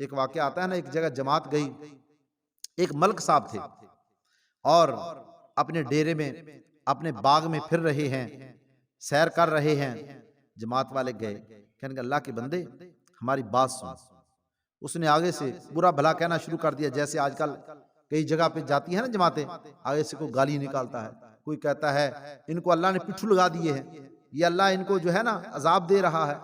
ایک واقعہ آتا ہے نا، ایک جگہ جماعت گئی، ایک ملک صاحب تھے اور اپنے ڈیرے میں اپنے باغ میں پھر رہے ہیں، سیر کر رہے ہیں، جماعت والے گئے، کہنے کہ اللہ کے بندے ہماری بات سن۔ اس نے آگے سے برا بھلا کہنا شروع کر دیا، جیسے آج کل کئی جگہ پہ جاتی ہیں نا جماعتیں، آگے سے کوئی گالی نکالتا ہے، کوئی کہتا ہے ان کو اللہ نے پٹھو لگا دیے ہیں، یہ اللہ ان کو جو ہے نا عذاب دے رہا ہے۔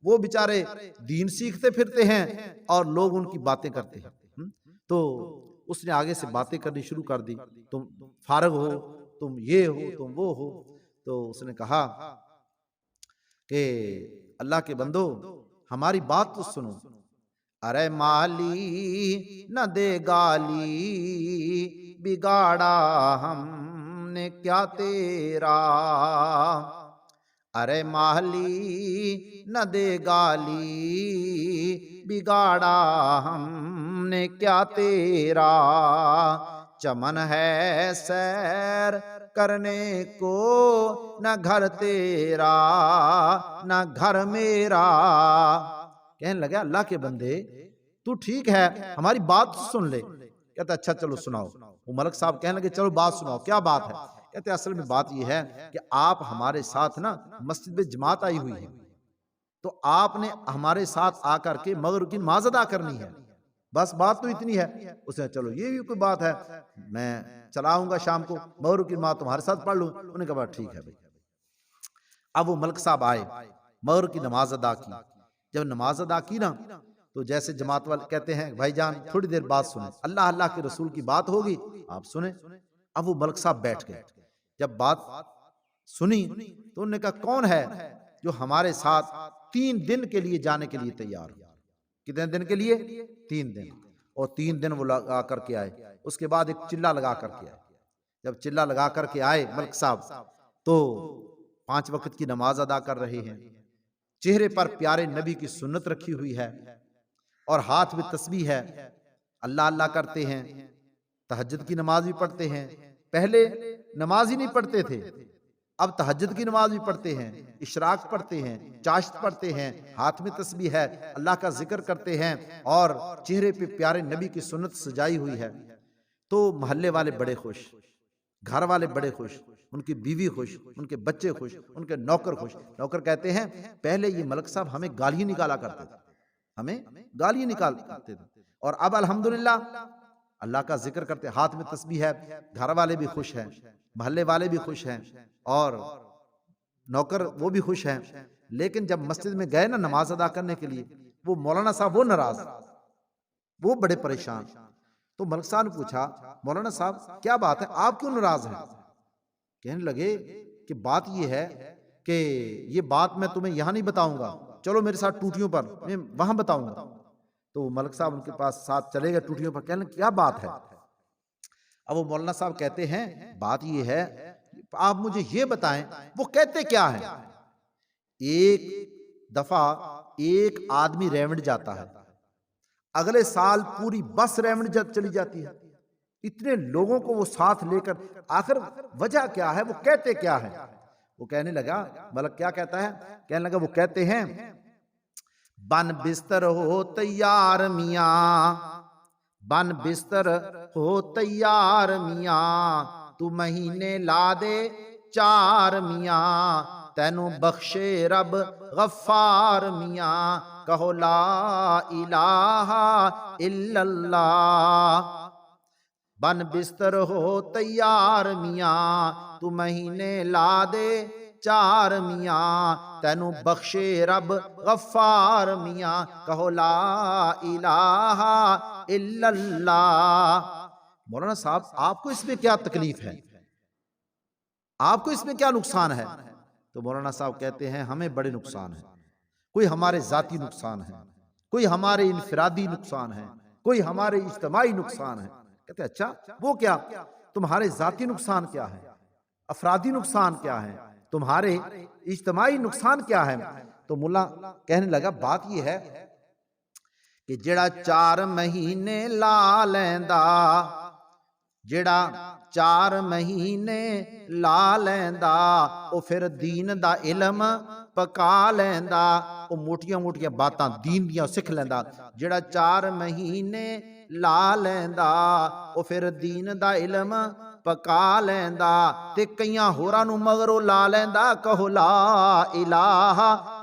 وہ بیچارے دین سیکھتے پھرتے ہیں اور لوگ ان کی باتیں کرتے ہیں۔ تو اس نے آگے سے باتیں کرنی شروع کر دی، تم فارغ ہو، تم یہ ہو، تم وہ ہو۔ تو اس نے کہا کہ اللہ کے بندو ہماری بات تو سنو۔ ارے مالی نہ دے گالی، بگاڑا ہم نے کیا تیرا۔ ارے مالی نہ دے گالی، بگاڑا ہم نے کیا تیرا۔ چمن ہے سیر کرنے کو، نہ گھر تیرا نہ گھر میرا۔ کہنے لگا اللہ کے بندے تو ٹھیک ہے، ہماری بات سن لے۔ کہتا اچھا چلو سناؤ۔ وہ ملک صاحب کہنے لگے چلو بات سناؤ، کیا بات ہے؟ کہتے اصل میں بات یہ ہے کہ آپ ہمارے ساتھ نا مسجد میں جماعت آئی ہوئی ہے، تو آپ نے ہمارے ساتھ آ کر کے مغرب کی نماز ادا کرنی ہے، بس بات تو اتنی ہے۔ اس نے چلو یہ بھی کوئی بات ہے، میں چلا آؤں گا شام کو، مغرب کی نماز تمہارے ساتھ پڑھ لوں۔ انہوں نے کہا ٹھیک ہے بھائی۔ اب وہ ملک صاحب آئے، مغرب کی نماز ادا کی۔ جب نماز ادا کی نا تو جیسے جماعت والے کہتے ہیں بھائی جان تھوڑی دیر بات سنیں، اللہ کے رسول کی بات ہوگی آپ سنیں۔ اب وہ ملک صاحب بیٹھ گئے، جب بات سنی تو انہوں نے کہا کون ہے جو ہمارے ساتھ 3 دن کے لیے جانے کے لیے تیار ہو؟ کتنے دن کے لیے؟ 3 دن۔ اور 3 دن وہ لگا کر کے آئے، اس کے بعد ایک چلہ لگا کر کے آئے۔ جب چلہ لگا کر کے آئے ملک صاحب تو 5 وقت کی نماز ادا کر رہے ہیں، چہرے پر پیارے نبی کی سنت رکھی ہوئی ہے اور ہاتھ میں تسبیح ہے، اللہ کرتے ہیں، تہجد کی نماز بھی پڑھتے ہیں۔ پہلے نماز ہی نہیں پڑھتے تھے، اب تہجد کی نماز بھی پڑھتے ہیں، اشراق پڑھتے ہیں، چاشت پڑھتے ہیں، ہاتھ میں تسبیح ہے، اللہ کا ذکر کرتے ہیں اور چہرے پہ پیارے نبی کی سنت سجائی ہوئی ہے۔ تو محلے والے بڑے خوش، گھر والے بڑے خوش، ان کی بیوی خوش، ان کے بچے خوش، ان کے نوکر خوش۔ نوکر کہتے ہیں پہلے یہ ملک صاحب ہمیں گالی نکالا کرتے تھے، ہمیں گالی نکالتے تھے، اور اب الحمدللہ اللہ کا ذکر کرتے، ہاتھ میں تسبیح ہے، گھر والے بھی خوش ہیں، محلے والے بھی خوش ہیں اور نوکر وہ بھی خوش ہیں۔ لیکن جب مسجد میں گئے نا نماز ادا کرنے کے لیے، وہ مولانا صاحب وہ ناراض، وہ بڑے پریشان۔ تو ملک صاحب نے پوچھا مولانا صاحب کیا بات ہے، آپ کیوں ناراض ہیں؟ کہنے لگے کہ بات یہ ہے کہ یہ بات میں تمہیں یہاں نہیں بتاؤں گا، چلو میرے ساتھ ٹوٹیوں پر، میں وہاں بتاؤں گا۔ تو ملک صاحب ان کے پاس ساتھ چلے گئے ٹوٹیوں پر، کہنے لگے کیا بات ہے؟ اب وہ مولانا صاحب کہتے ہیں بات یہ ہے آپ مجھے یہ بتائیں وہ کہتے کیا ہیں۔ ایک دفعہ ایک آدمی ریونڈ جاتا ہے، اگلے سال پوری بس ریونڈ چلی جاتی ہے، اتنے لوگوں کو وہ ساتھ لے کر، آخر وجہ کیا ہے، وہ کہتے کیا ہے؟ وہ کہنے لگا ملک کیا کہتا ہے؟ کہنے لگا وہ کہتے ہیں بن بستر ہو تیار میاں، بن بستر ہو تیار میاں، تو مہینے لا دے 4 میاں، تینوں بخشے رب غفار میاں، کہو لا الہ الا اللہ۔ بن بستر ہو تیار میاں، تو مہینے لا دے 4 میاں، تینوں بخشے رب غفار میاں، کہو لا الہ الا اللہ۔ مولانا صاحب آپ کو اس میں کیا تکلیف ہے، آپ کو اس میں کیا نقصان ہے؟ تو مولانا صاحب کہتے ہیں ہمیں بڑے نقصان ہیں، کوئی ہمارے ذاتی نقصان ہے، کوئی ہمارے انفرادی نقصان ہے، کوئی ہمارے اجتماعی نقصان ہے۔ کہتے اچھا وہ کیا، تمہارے ذاتی نقصان کیا ہے، افرادی نقصان کیا ہے، تمہارے اجتماعی نقصان کیا ہے؟ تو ملا کہنے لگا بات یہ ہے کہ جڑا 4 مہینے لا لیندا، جڑا 4 مہینے لا لیندا، او پھر دین دا علم ਪਕਾ ਲੈਂਦਾ। ਉਹ ਮੋਟੀਆਂ ਮੋਟੀਆਂ ਬਾਤਾਂ ਦੀਨ ਦੀਆਂ ਸਿੱਖ ਲੈਂਦਾ। ਜਿਹੜਾ 4 ਮਹੀਨੇ ਲਾ ਲੈਂਦਾ ਉਹ ਫਿਰ ਦੀਨ ਦਾ ਇਲਮ ਪਕਾ ਲੈਂਦਾ। ਤੇ ਕਈਆਂ ਹੋਰਾਂ ਨੂੰ ਮਗਰੋਂ ਲਾ ਲੈਂਦਾ। ਕਹੋ ਲਾ ਇਲਾਹਾ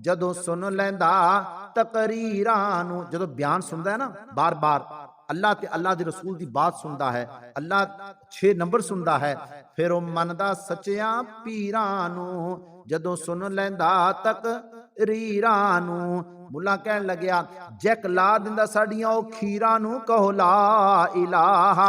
ਜਦੋਂ ਸੁਣ ਲੈਂਦਾ ਤਕਰੀਰਾਂ ਨੂੰ, ਜਦੋਂ ਬਿਆਨ ਸੁਣਦਾ ਹੈ ਨਾ ਬਾਰ ਬਾਰ ਅੱਲਾਹ ਤੇ ਅੱਲਾਹ ਦੇ ਰਸੂਲ ਦੀ ਬਾਤ ਸੁਣਦਾ ਹੈ, ਅੱਲਾਹ 6 ਨੰਬਰ ਸੁਣਦਾ ਹੈ, ਫਿਰ ਉਹ ਮੰਨਦਾ ਸੱਚਿਆਂ ਪੀਰਾਂ ਨੂੰ। ਜਦੋਂ ਸੁਣ ਲੈਂਦਾ ਤਕਰੀਰਾਂ ਨੂੰ, ਮੁੱਲਾ ਕਹਿਣ ਲੱਗਿਆ ਜੈਕ ਲਾ ਦਿੰਦਾ ਸਾਡੀਆਂ ਉਹ ਖੀਰਾਂ ਨੂੰ। ਕਹੋ ਲਾ ਇਲਾਹਾ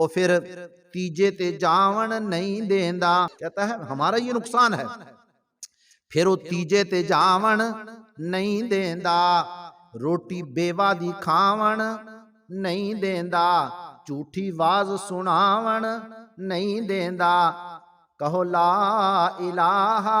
ਉਹ ਫਿਰ ਤੀਜੇ ਤੇ ਜਾਵਣ ਨਹੀਂ ਦੇਂਦਾ। ਕਹਤਾ ਹੈ ਹਮਾਰਾ ਇਹ ਨੁਕਸਾਨ ਹੈ। ਫਿਰ ਉਹ ਤੀਜੇ ਤੇ ਜਾਵਣ ਨਹੀਂ ਦੇਂਦਾ। ਰੋਟੀ ਬੇਵਾ ਦੀ ਖਾਵਣ ਨਹੀਂ ਦੇਂਦਾ। ਝੂਠੀ ਆਵਾਜ਼ ਸੁਣਾਵਣ ਨਹੀਂ ਦੇਂਦਾ। ਕਹੋ ਲਾ ਇਲਾਹਾ